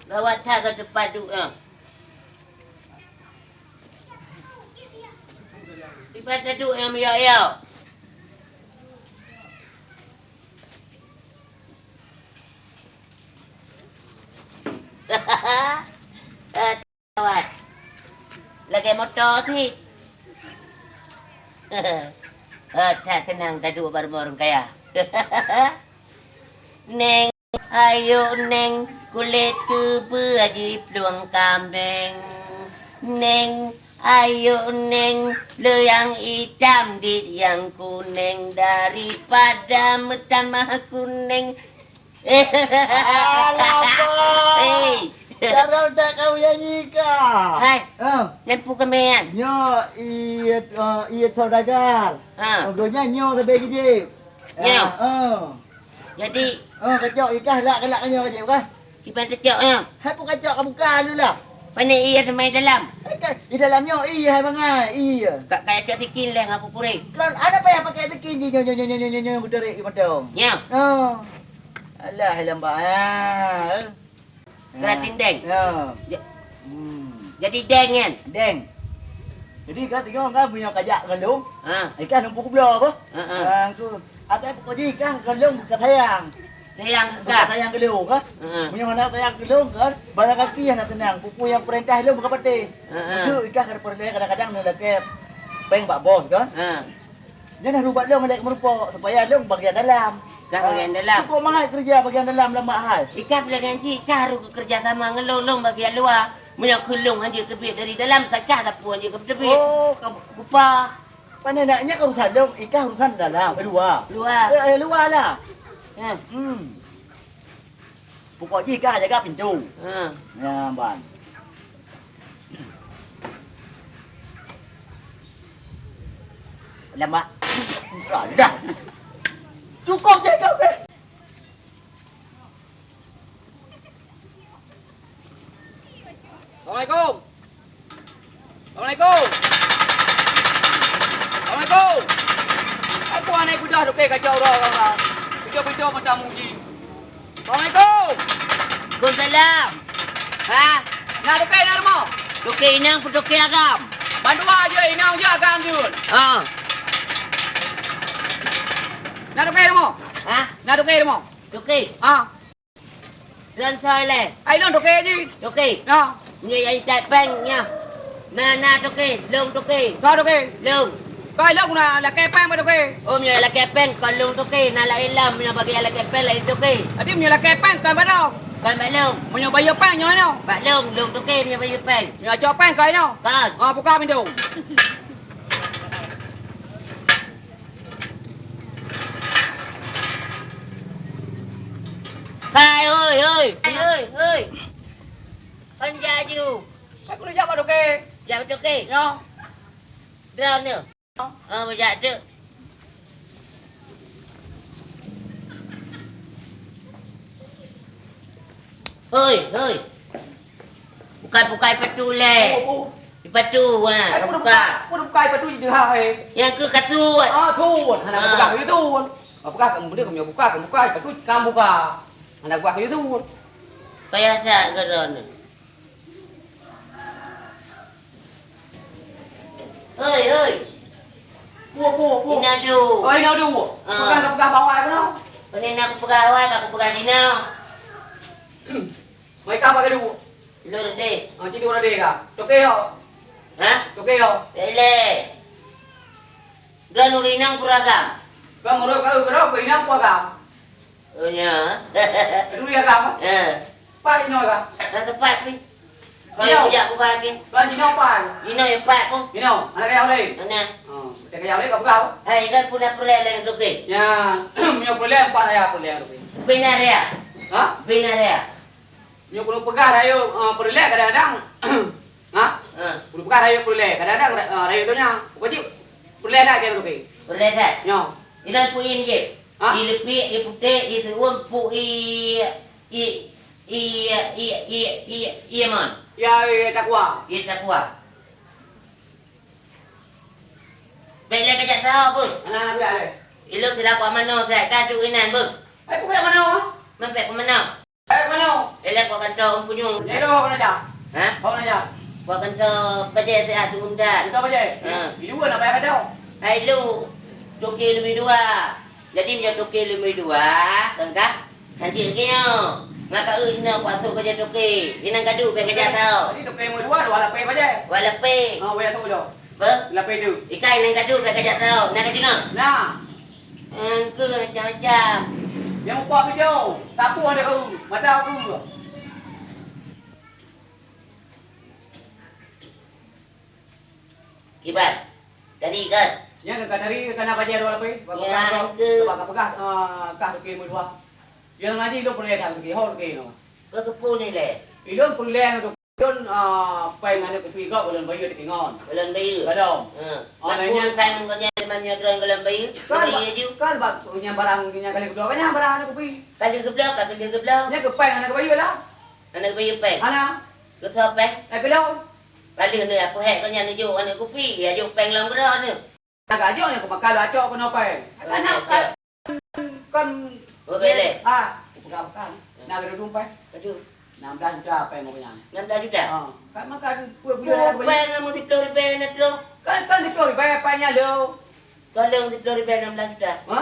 Bawa tak ke depan tu. Di pasal tu yang meyak-yak. Kawan. Lagi motor sih. Tak senang tak duduk bareng orang kaya. Neng, ayo neng, kulit ke berhaji peluang kambing. Neng, ayo neng, le yang hitam di yang kuning daripada mertamah kuning. Alamak. Hei, Cara dah kau nyanyi kah? hai, lempu kemean. Nyo, iya saudagar. Gonya nyo sampai gigi. Nyo. Oh. Jadi, Kacau ikah lak nyo kacau kah? kipan tecoknya. Hai pun kacau kamu buka dulu lah. Pandai iya sama dalam. Di dalamnya iya hai bangai. Iya. Kak kaya cak tikin leng aku puri. Kan ada apa yang pakai tekin nyo gudere macam. Nyo, Oh. Alah lambat. keratin deng. Ya. Jadi deng kan? Deng. Jadi kan tengok kan punya kajak galung. Ikan numpuk belah apa? Tu. Ada pokok ikan galung ke sayang. Sayang Ke kak. sayang galung kan? Punya mana sayang galung kan? Barang kaki yang nak tenang. Pupu yang perintah lu bukan peti. Itu ikan kadang-kadang nu lagi peng bak bos kan? Jangan rubat lu melek merupa supaya lu bagian dalam. Kak bagian dalam. Cukup mangai kerja bagian dalam lama hal. Ikan bila ganti, kak harus kerja sama ngelolong bagian luar. Punya kulung anjir tebik dari dalam, tak kah tak pun anjir ke tebik. Oh, kamu Lupa. pandai naknya urusan lu, ikan urusan dalam, luar. Luar. Luar lah. Ha. Pokok jika jaga pintu. Ha. Ya, ban. Lama. Dah. Cukup je kau. Assalamualaikum. Assalamualaikum. Assalamualaikum. Aku anak kuda duk kacau dah kau. Video-video macam muji. Assalamualaikum. Waalaikumsalam. Ha? Nak duk nak rumah. Tukar inang pun tukar agam. Bantu aja inang je agam jun. Ha. Nak duk rumah. Ha? Nak duk rumah. Tukar. Ha. Dan saya Ai non duk je. tukar. Nah. Như vậy chạy bánh nha. Na tukar, lông tukar, Kau duk. lông. Kau elok nak kepeng ba duk. Om như là kepeng, còn lông tukar, na la ilam, punya bagi ala kepeng lain tukar. Adi punya kepeng kau mana? Còn bạn lông, Punya bayu peng nyo mana? bạn lông tukar punya baju peng. Ya cho peng kau mana? Còn, Ah buka pintu. hai ơi. Con ra du, Aku dah jawab duk. dạ tukar. Ya. Rau nữa. Mà dạ được. Hei. Bukai patule. Patu Aku dah buka. Aku dah buka patu je dah. Yang ke kasut. Tuan. Anak buka kayu tuan. Buka kamu dia kamu buka patu kamu buka. Anak buka kayu tuan. Kaya sa garon. Hei. Pu. Inadu. Oh, ini ada. Buka bawah aku noh. Panin aku pegawai, aku pegang dino. Mereka pakai dulu. Lu deh. Cini orang dia kah? Toke yo. Hah? Toke yo. Ele. Dan urinang puragam. Kau murah kau berapa ini apa kah? Oh nya. Dulu ya kah? Pak ini kah? Dah tepat ni. Iya. Kalau pujak aku bagi. Kau ini apa? Dino yang pak ko. Ini anak kaya oleh. Mana? Kita kaya oleh kau kau. Hai, dah puna perleleng tu ke. Ya, punya problem apa saya problem tu. Benar ya? Hah? Benar ya? Punya perlu pegang rayu perlek kadang-kadang. Hah? Perlu pegang rayu perlek kadang-kadang rayu tu nya. Wajib perlek dah kaya tu. Perleleng. Yo. Ilan puin je. Hah? I lepi, i putih, i tuan pu i man. Ya, takwa. I takwa. Baiklah kejap tahu pun. Anak biar le. Ilok tidak kau mana saya kadu inan pun. Ai pun mana? Mampek kau mana? Ai mana? Elak kau kantong punyung. Jadi doh kena aja. Ha? Kau kena aja. Kau kantong paje sehat undan. Kita apa je? Di dua nak bayar kadang. Hai lu. Toke lebih dua. Jadi punya toke lebih dua, tengkah? Haji kio. Ngaka nak kuasa kerja toke. Minang kadu pe kerja tau. Jadi tu pay dua lapay apa je? Wala pe. Bayar tu doh. Ber? Lapay tu. Ikai nang kadu pe kerja tau. Nak tengok. Nah, Ke macam-macam. yang buat video. Tak puas dia kau. Mata aku. Kibat. Tadi kan. Yang kan dari kena baca dua lapay. Yang ke. Sebab pegang kah tu pay dua. Yang ngaji lu perlu dah ke hol ke no. Kau kepu ni le. Ilon perlu tu. Ilon pay ngane ku pi kau belum bayar di ngon. Belum bayu. Badong. Nak kan kau nyaman nyodron belum bayu. Bayu je. Kan bak punya barang punya kali kedua kan barang anak kopi. Kali geblok, kali geblok. Nya ke peng anak bayu lah. Anak bayu pe. Ana, Kau tahu pe? ke lau. Kali ni apa hek kau nyanyi jo anak kopi, ya jo peng lang bro ni. Tak ajo ni ko makal ajo ko no peng. Anak kan Boleh. Bukan. Nak ada rumpai. Kau 16 juta peng mo yan. 16 juta. Kan makan pura Kau peng kamu 10 ribu nak tu. Kan di kau bayar pengnya lo. Tolong 10 ribu 16 juta. Ha?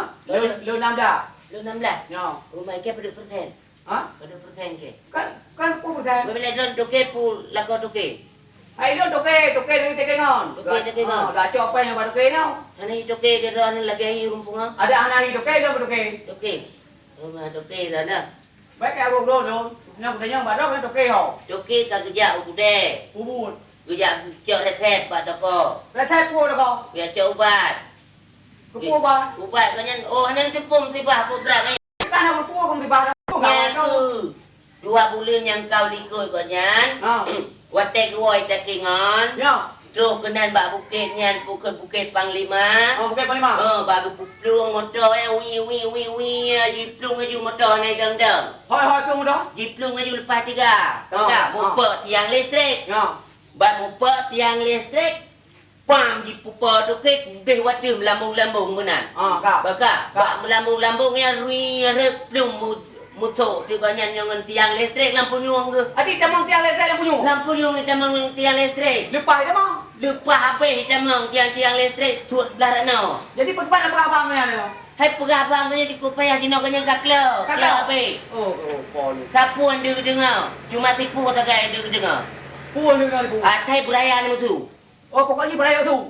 Lo 6 dah. Lu 16. Yo. Rumah ke pada persen. Ha? Pada persen ke. Kan pun dah. Bila don toke pu lagu toke. Ai lo toke dari tekengon. Toke tekengon. Dah cok peng yang toke no. Hani toke ke don lagi ai rumpung. Ada anak toke lo toke. Toke. Rumah toke dah dah. Baik aku lo. Nak tanya badak kan toke ho. Toke ka kerja ude. Bubut. Kerja cok resep pada toko. Lah saya ku dah. Biar cok ubat. Ku ba. Ubat kau nyan oh nang tepung si bah aku berat Kan aku ku di barang. Nyan tu. 2 bulan yang kau likoi kau nyan. Watek woi takingan. Ya. Terus kenan bak bukit nyan bukit Panglima. Bukan panglima. Baru puplung motor wi jiplung aju motor naik dang-dang. Hoi tu dah. Jiplung aju lepas 3. Tak mupet tiang listrik. Ya. Bak mupet tiang listrik. Pam jipupa tu ke beh watu melambung-lambung menan. Kak. Bak melambung-lambungnya rui replung mutok tu kan yang tiang listrik lampu nyung ke. Adik tamang tiang listrik yang punya. Lampu nyung kita mang tiang listrik. Lepas dah mang. Lepas habis kita mang tiang listrik tuat belah no. Jadi perban apa abang ni ada? Hai pegabang kanya di kupaya kino kanya kaklo. Kaklo habis. Pon. Siapa yang dia dengar? Cuma tipu tak gaya dia dengar. Pon ni kan. Atai beraya ni tu. Pokoknya beraya tu.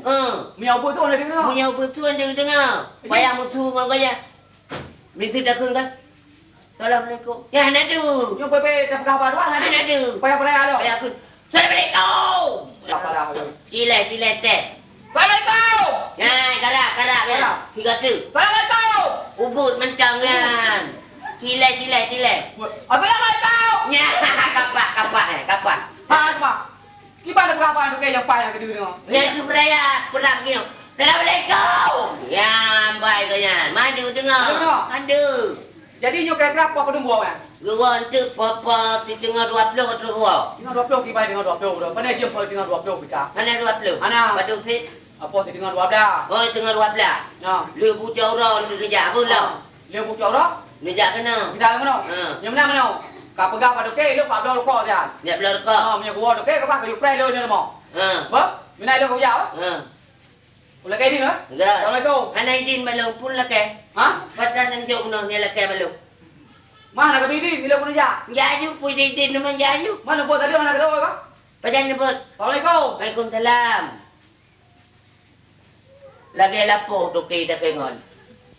Miau tu ada dengar. Punya betul yang dia dengar. Payah mutu makanya. Begitu dah kun kan? Assalamualaikum. Ya nak tu. Yang pepe dah pegang apa doang ada. Nak tu. Payah beraya lo. Payah kun. Assalamualaikum. Apa dah? Cilai teh. Assalamualaikum. Ya, karak kan. 3 tu. Assalamualaikum. Ubud mencang kan. Cilai. Assalamualaikum. Ya, kapak. Ha, apa? Gimana berapa yang tu yang payah kedua dengar? Ya, tu beraya. Perang kini. Assalamualaikum. Ya, baik kanya. Madu dengar. Madu. Jadi nyo kira-kira apa kedua buat? Gua tu papa di tengah 20 tu gua. Tengah 20 kibai tengah 20 dah. Mana je kalau tengah 20 kita. Mana 20? Ana. Padu fit. Apa tengah 12? Oh, tengah 12. Ya. Lu buca orang tu kerja apa lah? Dia buka orang? Kerja kena. Kita mana? Yang mana? Kau pegang pada ke, lu kau dah kau dia. Dia belum kau. Punya gua tu ke, kau pakai play lu ni mau. Ha. Ba? Mina lu kau jauh? Ha. Ulah ke ni nah? Enggak. Assalamualaikum. Anak idin belum pun lah ke? Ha? Patanan jauh no ni lah ke belum. Mana ke bini? Bila kau ni ja? Jaju pun idin memang jaju. Mana buat tadi mana kata kau? Pajan nyebut. Assalamualaikum. Waalaikumsalam. Lagi lapo tu ke dah kengon.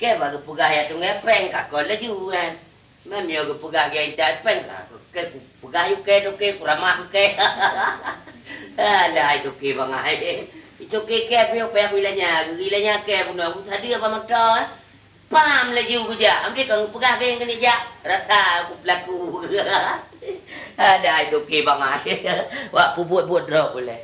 Ke bagi pegah ya tu ngepeng kak kau laju kan. Memang ke pegah ya dah peng kak. Ke pegah yu ke tu ke kuramah ke. Alah itu ke bang ai. Itu ke pio pe gilanya ke pun aku tadi apa motor. Pam laju kerja. Ambil kau pegah ke yang ja. Rasa aku pelaku. Ada itu ke bang ai. Wak buat-buat dah boleh.